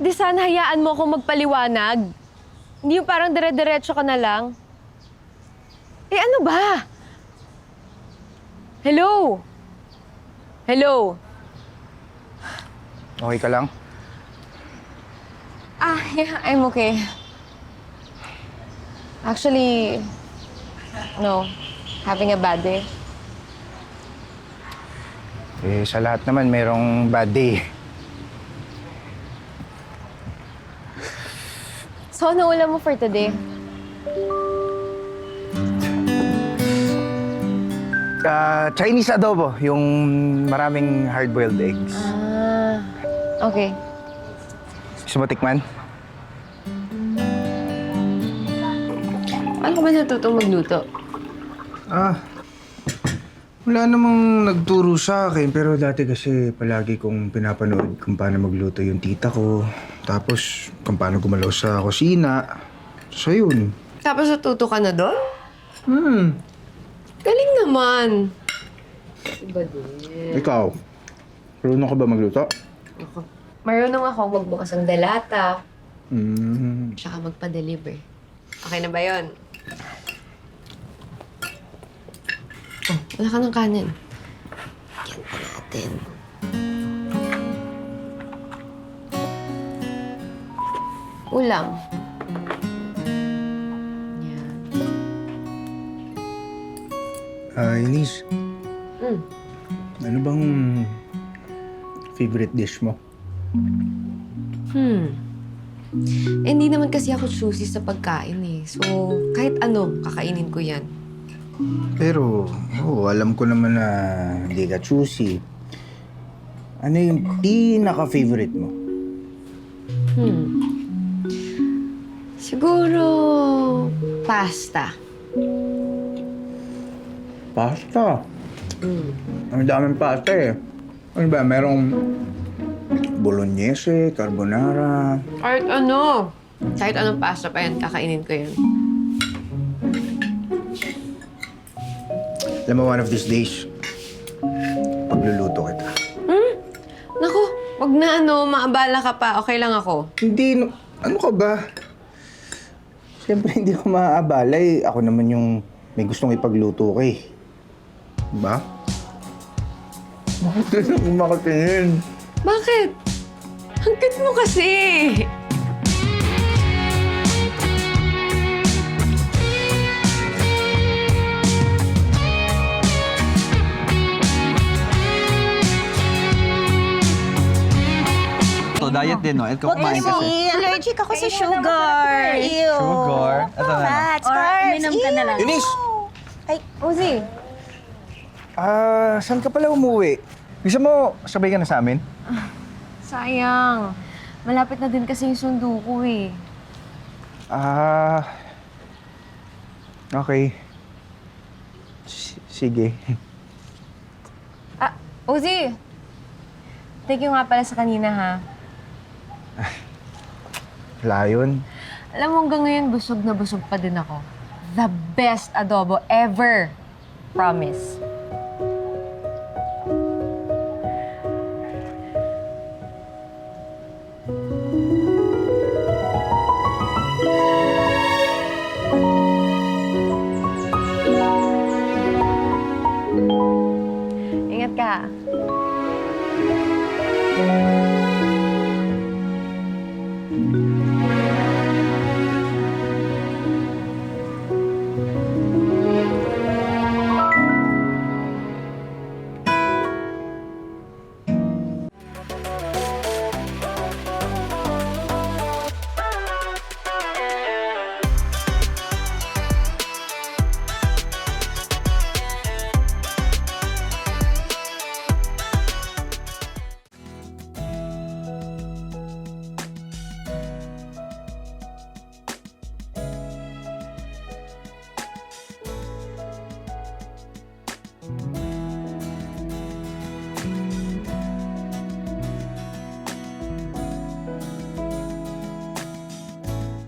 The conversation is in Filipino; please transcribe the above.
Di sana hayaan mo akong magpaliwanag. Hindi yung parang dire-diretso ka na lang. Eh ano ba? Hello? Hello? Okay ka lang? Yeah, I'm okay. Actually, no. Having a bad day. Eh, sa lahat naman, merong bad day. So, ano ulam mo for today? Chinese adobo, yung maraming hard-boiled eggs. Okay. Gusto mo tikman? Paano ka ba natutong magluto? Wala namang nagturo sa akin, pero dati kasi palagi kong pinapanood kung paano magluto yung tita ko. Tapos kung paano gumalaw sa kusina. So yun. Tapos natuto ka na doon? Hmm. Galing naman. Ikaw, marunong ka ba magluto? Marunong akong magbukas ng delata. Hmm. Tsaka magpa-deliver. Okay na ba yun? Oh, wala ka ng kanin. Yan pa natin. Ulam. Yan. Inis, ano bang favorite dish mo? Hindi naman kasi ako choosy sa pagkain eh. So, kahit ano, kakainin ko yan. Pero, alam ko naman na hindi ka choosy. Ano yung pinaka-favorite mo? Siguro, pasta. Pasta. Ang daming pasta eh. Ano ba, merong bolognese, carbonara. Kahit ano. Kahit anong pasta pa yan, kakainin ko yan. Alam mo, one of these days, pagluluto kita. Naku, wag na maabala ka pa. Okay lang ako. Hindi, ano ka ba? Siyempre, hindi ako maaabala eh. Ako naman yung may gustong ipagluto ka eh. Diba? Bakit ka na kumakatingin? Bakit? Ang cute mo kasi. Diet din, no? Ikaw kumain kasi. Allergic ako sa sugar. Ew. Sugar? Ito na. Fats, carbs. Minom ka na lang. Eunice! Ay, Uzi, Saan ka pala umuwi? Gusto mo sabay ka na sa amin? sayang. Malapit na din kasi yung sundo ko eh. Okay. Sige. Uzi! Thank you nga pala sa kanina ha. Wala yun. Alam mo hanggang ngayon, busog na busog pa din ako. The best adobo ever. Promise. Ingat ka.